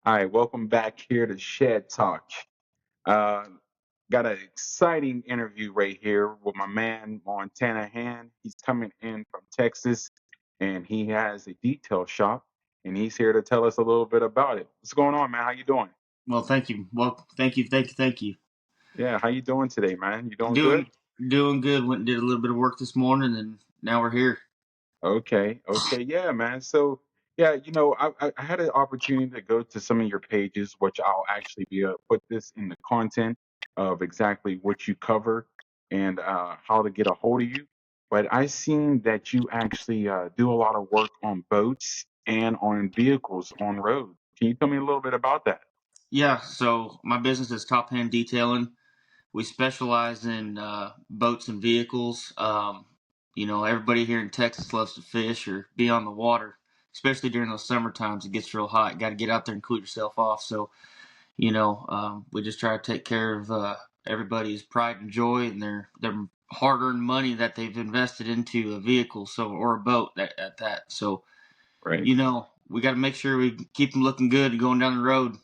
All right, welcome back here to Shed Talk. Uh, got an exciting interview right here with my man Montana Han. He's coming in from Texas, and he has a detail shop, and he's here to tell us a little bit about it. What's going on, man? How you doing? Well, thank you. Well, thank you. Yeah, how you doing today, man? You doing good? Doing doing good. Went and did a little bit of work this morning, and now we're here. Okay, yeah, man. So, yeah, I had an opportunity to go to some of your pages, which I'll actually be put this in the content of exactly what you cover and how to get a hold of you. But I seen that you actually do a lot of work on boats and on vehicles on road. Can you tell me a little bit about that? Yeah. So my business is Top Hand Detailing. We specialize in boats and vehicles. Everybody here in Texas loves to fish or be on the water, especially during those summer times. It gets real hot. Got to get out there and cool yourself off. So we just try to take care of everybody's pride and joy and their hard-earned money that they've invested into a vehicle, or a boat at that. So Right. we got to make sure we keep them looking good going down the road.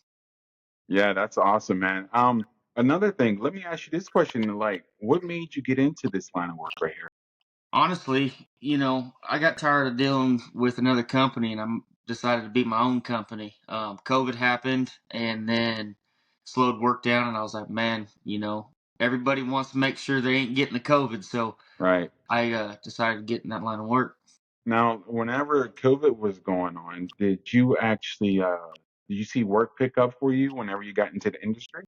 Yeah, that's awesome, man. Another thing, let me ask you this question: like, what made you get into this line of work right here? Honestly, I got tired of dealing with another company, and I decided to be my own company. COVID happened, and then slowed work down, and I was like, man, everybody wants to make sure they ain't getting the COVID, so Right. I decided to get in that line of work. Now, whenever COVID was going on, did you see work pick up for you whenever you got into the industry?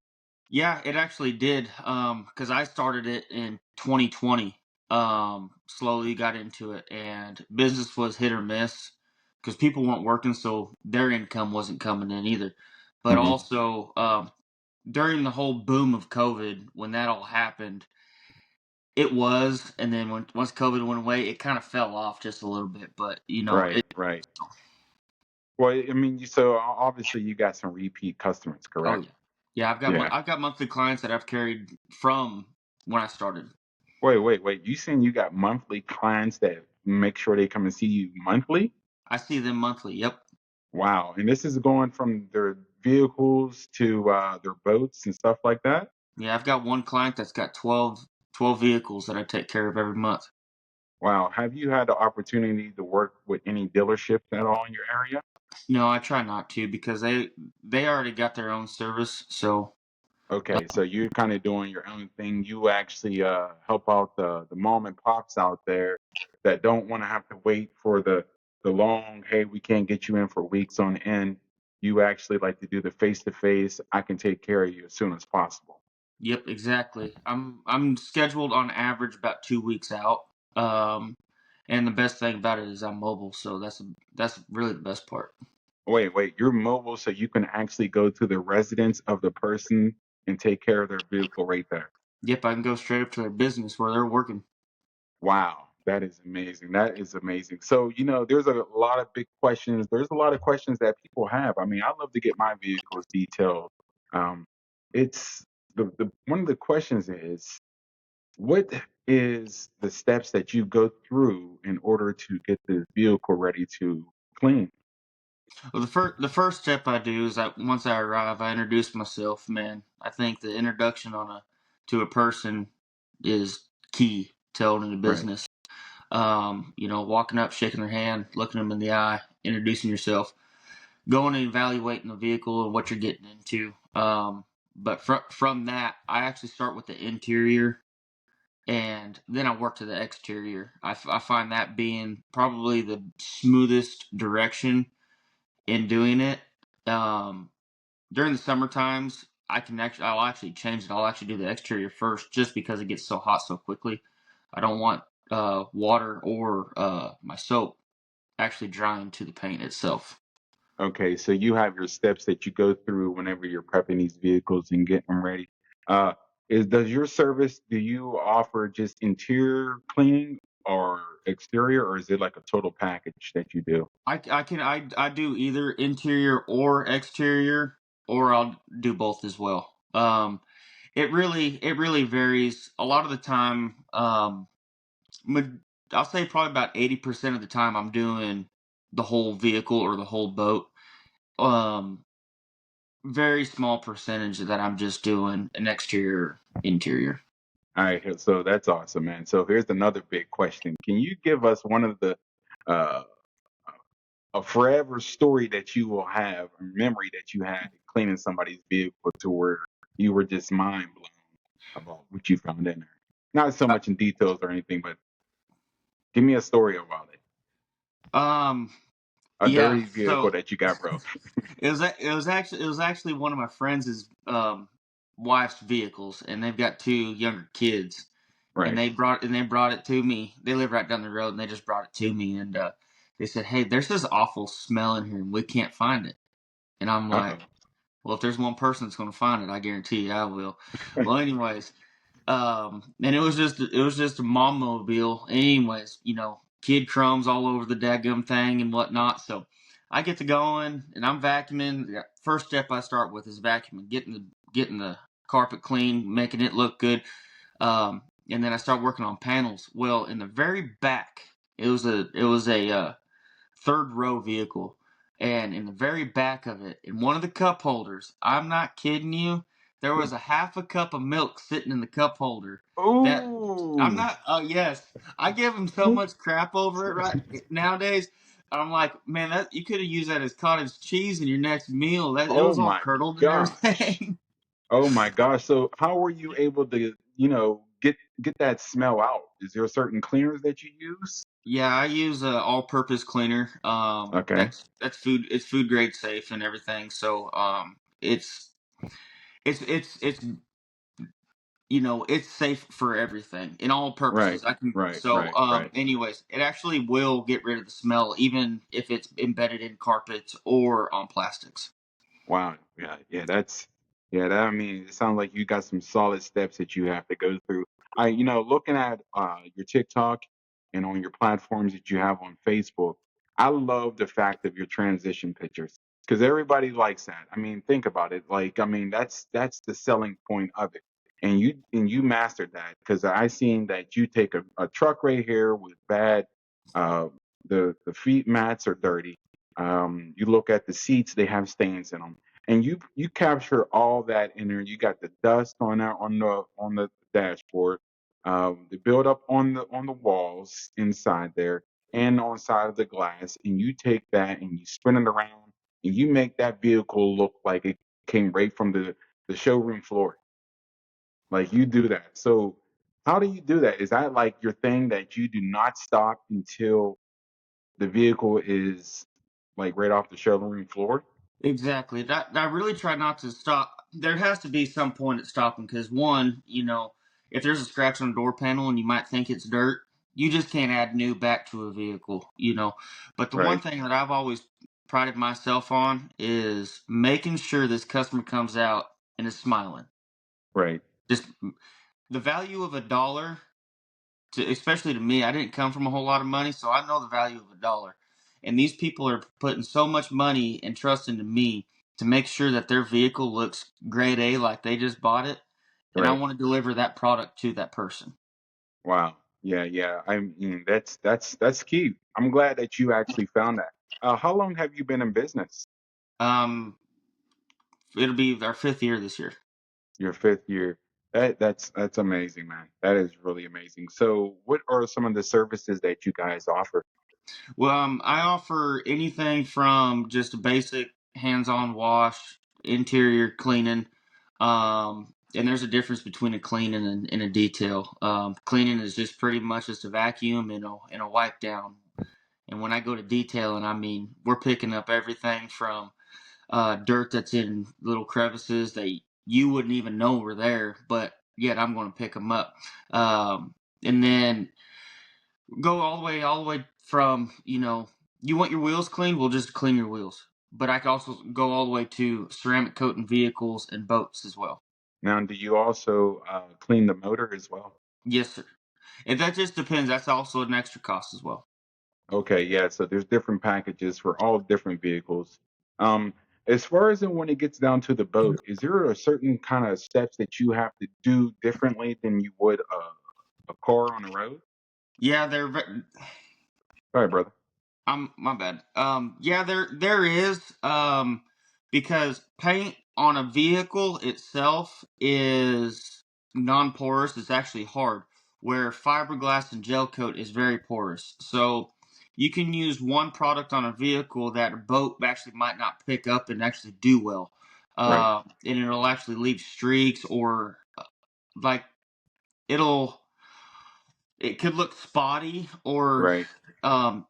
Yeah, it actually did. Because I started it in 2020. Slowly got into it, and business was hit or miss because people weren't working, so their income wasn't coming in either. But Hmm. also, during the whole boom of COVID, when that all happened, it was, and then once COVID went away, it kind of fell off just a little bit. But Right, right. Well, I mean, obviously you got some repeat customers, oh correct? yeah, yeah. Yeah. I've got monthly clients that I've carried from when I started. Wait. You saying you got monthly clients that make sure they come and see you monthly? I see them monthly. Yep. Wow. And this is going from their vehicles to their boats and stuff like that? Yeah, I've got one client that's got 12 vehicles that I take care of every month. Wow. Have you had the opportunity to work with any dealerships at all in your area? No, I try not to because they already got their own service. So Okay, so you're kind of doing your own thing. You actually help out the mom and pops out there that don't want to have to wait for the long, hey, we can't get you in for weeks on end. You actually like to do the face to face. I can take care of you as soon as possible. yep, exactly. I'm scheduled on average about 2 weeks out. Um, and the best thing about it is I'm mobile, so that's really the best part. Wait, you're mobile, so you can actually go to the residence of the person and take care of their vehicle right there. Yep, I can go straight up to their business where they're working. Wow, that is amazing. That is amazing. So, there's a lot of big questions. There's a lot of questions that people have. I mean, I love to get my vehicles detailed. Um, it's the one of the questions is, what is the steps that you go through in order to get the vehicle ready to clean? Well, the first step I do is that once I arrive, I introduce myself. Man, I think the introduction on a to a person is key to owning a Right. business. Walking up, shaking their hand, looking them in the eye, introducing yourself, going and evaluating the vehicle and what you're getting into. But from that, I actually start with the interior and then I work to the exterior. I find that being probably the smoothest direction in doing it. Um, During the summer times, I'll actually change it. I'll actually do the exterior first just because it gets so hot so quickly. I don't want water or my soap actually drying to the paint itself. Okay, so you have your steps that you go through whenever you're prepping these vehicles and getting them ready. Uh, does your service, do you offer just interior cleaning or exterior, or is it like a total package that you do? I do either interior or exterior, or I'll do both as well. It really varies. A lot of the time, I'll say probably about 80% of the time I'm doing the whole vehicle or the whole boat. Um, very small percentage that I'm just doing an exterior, interior. All right, so that's awesome, man. So here's another big question. Can you give us one of the uh, a forever story that you will have, a memory that you had cleaning somebody's vehicle to where you were just mind blown about what you found in there? Not so Uh, much in details or anything, but give me a story about it. Um, A yeah. dirty vehicle So that you got broke. it was actually one of my friends' wife's vehicles, and they've got two younger kids, and Right. they brought it to me. They live right down the road, and they just brought it to me, and they said, "Hey, there's this awful smell in here, and we can't find it." And I'm Uh like, "Well, if there's one person that's going to find it, I guarantee you I will." oh. Well, anyways, and it was just a mom mobile. Anyways, kid crumbs all over the dadgum thing and whatnot. So I get to going and I'm vacuuming. The first step I start with is vacuuming, getting the carpet clean, making it look good. And then I start working on panels. Well, in the very back, it was a third row vehicle. And in the very back of it, in one of the cup holders, I'm not kidding you, there was a half a cup of milk sitting in the cup holder. That I'm Ooh. not. Oh yes, I give him so much crap over it right nowadays. I'm like, man, that you could have used that as cottage cheese in your next meal. That it Oh was all my curdled and gosh. everything. Oh my gosh. So how were you able to, get that smell out? Is there certain cleaners that you use? Yeah, I use a all-purpose cleaner. Okay. That's food. It's food grade safe and everything. So it's it's safe for everything in all Right. purposes. I can Right. so Right. Right. anyways, it actually will get rid of the smell even if it's embedded in carpets or on plastics. Wow. Yeah. Yeah. I mean, it sounds like you got some solid steps that you have to go through. Looking at your TikTok and on your platforms that you have on Facebook, I love the fact of your transition pictures because everybody likes that. I mean, think about it. Like, I mean, that's the selling point of it. And you mastered that because I seen that you take a truck right here with bad, uh, the feet mats are dirty. You look at the seats; they have stains in them, and you capture all that in there. You got the dust on there on the dashboard, the build up on the walls inside there, and on side of the glass. And you take that and you spin it around, and you make that vehicle look like it came right from the showroom floor. Like you do that. So how do you do that? Is that like your thing that you do not stop until the vehicle is like right off the showroom floor? Exactly. That I really try not to stop. There has to be some point at stopping because one, if there's a scratch on a door panel and you might think it's dirt, you just can't add new back to a vehicle. But the one Right, thing that I've always prided myself on is making sure this customer comes out and is smiling. right, Just the value of a dollar especially to me, I didn't come from a whole lot of money, so I know the value of a dollar. And these people are putting so much money and trust into me to make sure that their vehicle looks grade A like they just bought it. And I right. want to deliver that product to that person. Wow. Yeah, yeah. I mean, that's key. I'm glad that you actually found that. How long have you been in business? Um, it'll be our fifth year this year. Your fifth year. That's amazing, man. That is really amazing. So, what are some of the services that you guys offer? Well, I offer anything from just a basic hands-on wash, interior cleaning, and there's a difference between a cleaning and a detail. Cleaning is just pretty much just a vacuum and a wipe down. And when I go to detailing, I mean we're picking up everything from dirt that's in little crevices that you wouldn't even know were there, but yet I'm going to pick them up. And then go all the way from you want your wheels cleaned, we'll just clean your wheels. But I can also go all the way to ceramic coating vehicles and boats as well. Now, do you also clean the motor as well? Yes, sir. And that just depends. That's also an extra cost as well. Okay, yeah. So there's different packages for all different vehicles. Um, as far as when it gets down to the boat, is there a certain kind of steps that you have to do differently than you would a car on the road? Yeah, All right, brother. I'm my bad. Yeah, there is. because paint on a vehicle itself is non-porous. It's actually hard, where fiberglass and gel coat is very porous. So you can use one product on a vehicle that a boat actually might not pick up and actually do well. Right. And it'll actually leave streaks, or like it'll it could look spotty, or Right. um,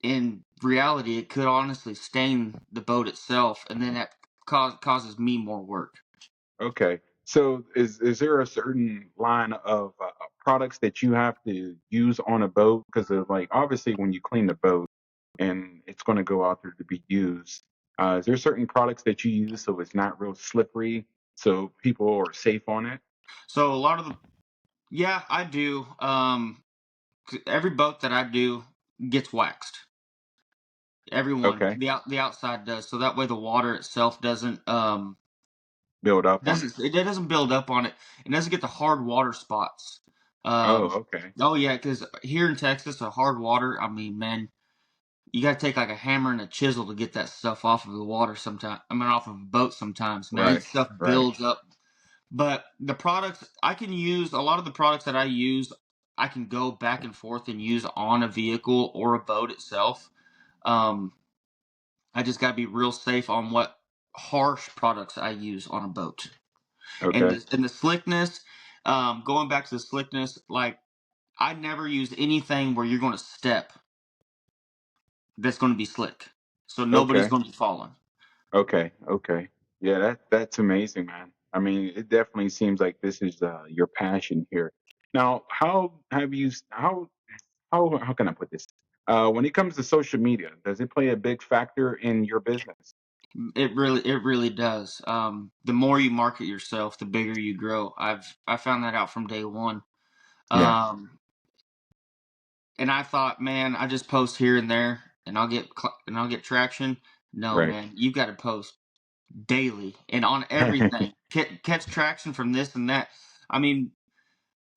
in reality, it could honestly stain the boat itself, and then that causes me more work. Okay. So is there a certain line of products that you have to use on a boat? Because like obviously when you clean the boat and it's going to go out there to be used, is there certain products that you use so it's not real slippery, so people are safe on it? So a lot of the yeah, I do. Every boat that I do gets waxed. Everyone, Okay. the outside does, so that way the water itself Build up on it. doesn't build up on it. It doesn't get the hard water spots. Oh, Um, okay. oh yeah, because here in Texas, the hard water. I mean, man, you got to take like a hammer and a chisel to get that stuff off of the water. Sometimes, I mean, off of a boat. Sometimes, man, Right. that stuff Right. builds up. But the products I can use, a lot of the products that I use, I can go back and forth and use on a vehicle or a boat itself. Um, I just got to be real safe on what harsh products I use on a boat. And Okay. the slickness, going back to the slickness, like I never use anything where you're going to step that's going to be slick, so nobody's Okay. going to be falling. Okay. Okay. Yeah, that's amazing, man. I mean, it definitely seems like this is your passion here. Now, how can I put this? When it comes to social media, does it play a big factor in your business? It really does. The more you market yourself, the bigger you grow. I found that out from day one. Yeah. Um, and I thought, man, I just post here and there, and I'll get traction. No, Right. man, you got to post daily and on everything. Catch traction from this and that. I mean,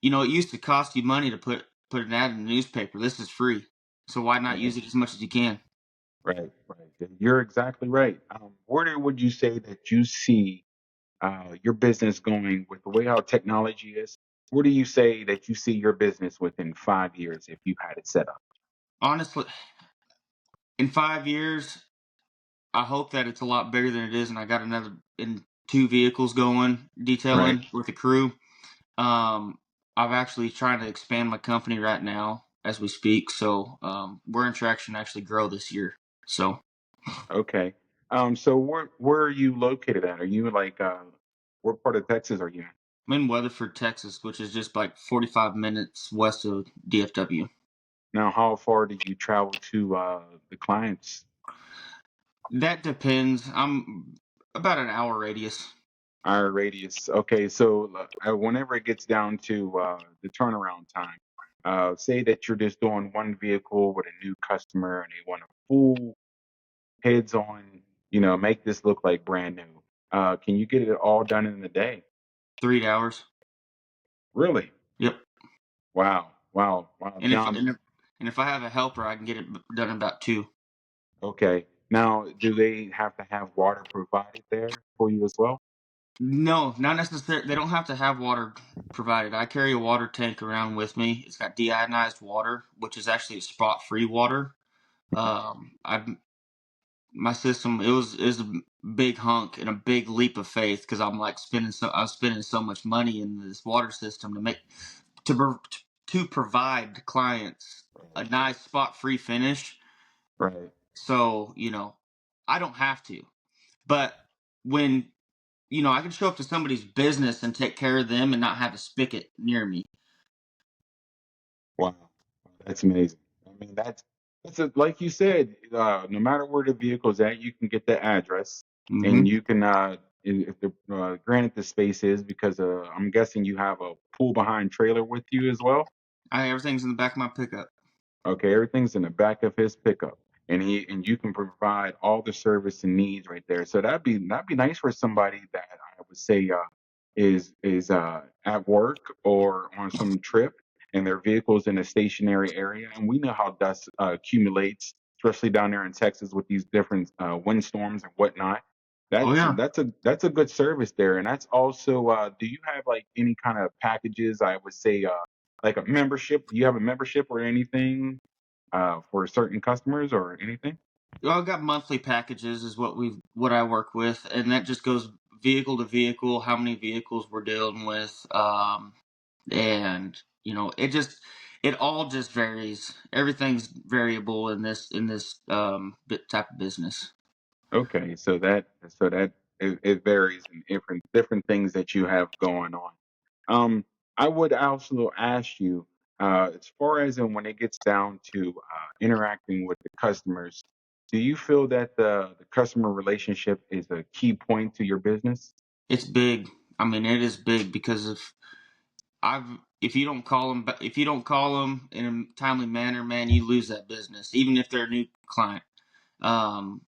it used to cost you money to put an ad in the newspaper. This is free, so why not Right. use it as much as you can? Right. Right. You're exactly right. Where would you say that you see your business going with the way how technology is? Where do you say that you see your business within 5 years if you had it set up? Honestly, in 5 years, I hope that it's a lot bigger than it is, and I got another in two vehicles going Right. detailing with a crew. I'm actually trying to expand my company right now as we speak, so we're in traction to actually grow this year. So Okay. So where are you located at? Are you like what part of Texas are you in? I'm in Weatherford, Texas, which is just like 45 minutes west of DFW. Now, how far did you travel to the clients' That depends. I'm about an hour radius. our radius? Okay, so whenever it gets down to the turnaround time, say that you're just doing one vehicle with a new customer and they want a full heads on, make this look like brand new. Can you get it all done in a day? 3 hours. Really? Yep. Wow, wow, wow. And if Now, and if, and if I have a helper, I can get it done in about two. okay. Now, do they have to have water provided there for you as well? No, not necessarily. They don't have to have water provided. I carry a water tank around with me. It's got deionized water, which is actually spot-free water. I've my system. It was a big hunk and a big leap of faith, because I was spending so much money in this water system to pro- to provide clients a Right, nice spot-free finish. right. So I don't have to. But when I can show up to somebody's business and take care of them and not have a spigot near me. Wow, that's amazing. I mean, like you said, no matter where the vehicle's at, you can get the address, and Hmm. you can, if the granted the space is because I'm guessing you have a pull behind trailer with you as well. Everything's in the back of my pickup. Okay, everything's in the back of his pickup, and you can provide all the service and needs right there. So that'd be nice for somebody that I would say is at work or on some trip, and their vehicle's in a stationary area. And we know how dust accumulates especially down there in Texas with these different windstorms and whatnot. Oh yeah. That's a good service there, and that's also. Do you have like any kind of packages? I would say like a membership. Do you have a membership or anything for certain customers or anything? Well, I've got monthly packages is what I work with, and that just goes vehicle to vehicle, how many vehicles we're dealing with, and it all just varies. Everything's variable in this type of business. Okay, so that it varies in different things that you have going on. I would also ask you, as far as in when it gets down to interacting with the customers, do you feel that the customer relationship is a key point to your business? It's big. I mean, it is big because I've if you don't call them in a timely manner, man, you lose that business, even if they're a new client. Um,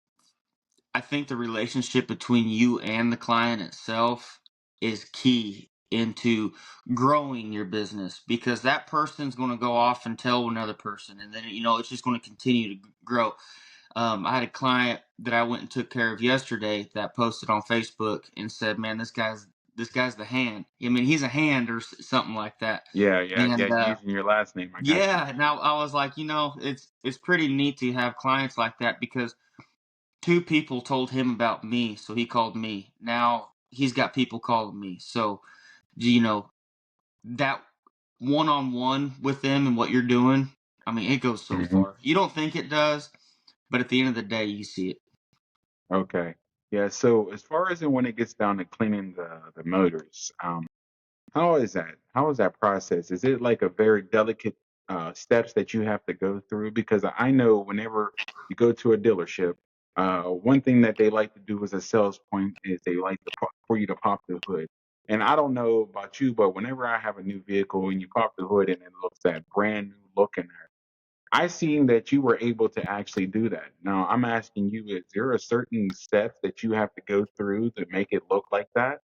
I think the relationship between you and the client itself is key into growing your business because that person's going to go off and tell another person, and then it's just going to continue to grow. I had a client that I went and took care of yesterday that posted on Facebook and said, "Man, this guy's the hand. I mean, he's a hand or something like that." Yeah, And using your last name, I got you. yeah, now I was like, it's pretty neat to have clients like that because two people told him about me, so he called me. Now he's got people calling me. So, you know, that one on one with them and what you're doing, I mean, it goes so Hmm. far. You don't think it does, but at the end of the day, you see it. Okay. Yeah. So as far as in when it gets down to cleaning the motors, how is that? How is that process? Is it like a very delicate steps that you have to go through? Because I know whenever you go to a dealership, one thing that they like to do as a sales point is they like to for you to pop the hood. And I don't know about you, but whenever I have a new vehicle and you pop the hood and it looks that brand new look in there, I seen that you were able to actually do that. Now I'm asking you, is there a certain steps that you have to go through to make it look like that?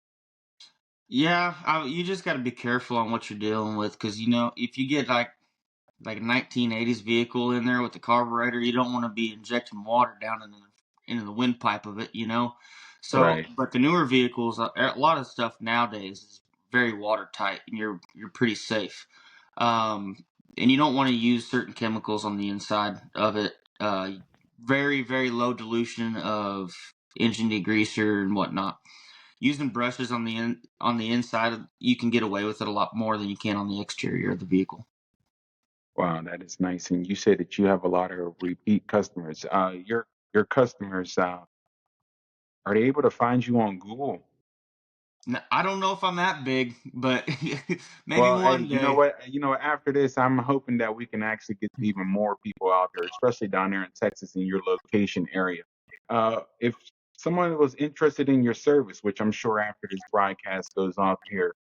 Yeah, you just got to be careful on what you're dealing with because if you get like a 1980s vehicle in there with the carburetor, you don't want to be injecting water down into the windpipe of it. So, Right. but the newer vehicles, a lot of stuff nowadays is very watertight, and you're pretty safe. Um, and you don't want to use certain chemicals on the inside of it. Very very low dilution of engine degreaser and whatnot. Using brushes on the inside, you can get away with it a lot more than you can on the exterior of the vehicle. Wow, that is nice. And you said that you have a lot of repeat customers. Your customers, are they able to find you on Google? I don't know if I'm that big, but maybe Well, hey, one you know day. what? You know, after this, I'm hoping that we can actually get even more people out there, especially down there in Texas in your location area. If someone was interested in your service, which I'm sure after this broadcast goes off here,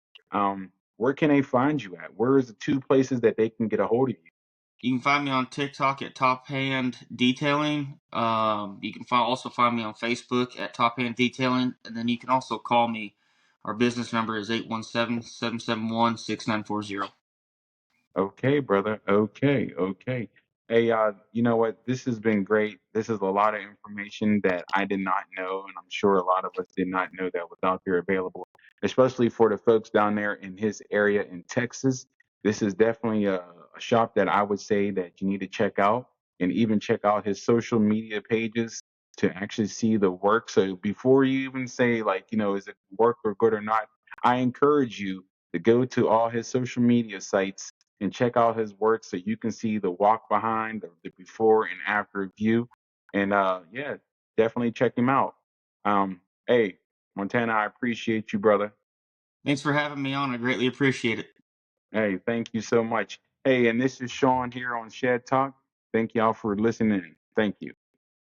where can they find you at? Where is the two places that they can get a hold of you? You can find me on TikTok at Top Hand Detailing. You can also find me on Facebook at Top Hand Detailing, and then you can also call me. Our business number is 817-771-6940. Okay, brother. Okay, okay. Hey, you know what? This has been great. This is a lot of information that I did not know, and I'm sure a lot of us did not know that was out there available, especially for the folks down there in his area in Texas. This is definitely a shop that I would say that you need to check out and even check out his social media pages to actually see the work. So before you even say like, is it work or good or not, I encourage you to go to all his social media sites and check out his work so you can see the walk behind the before and after view. And yeah, definitely check him out. Hey, Montana, I appreciate you, brother. Thanks for having me on. I greatly appreciate it. Hey, thank you so much. Hey, and this is Sean here on Shed Talk. Thank y'all for listening. Thank you.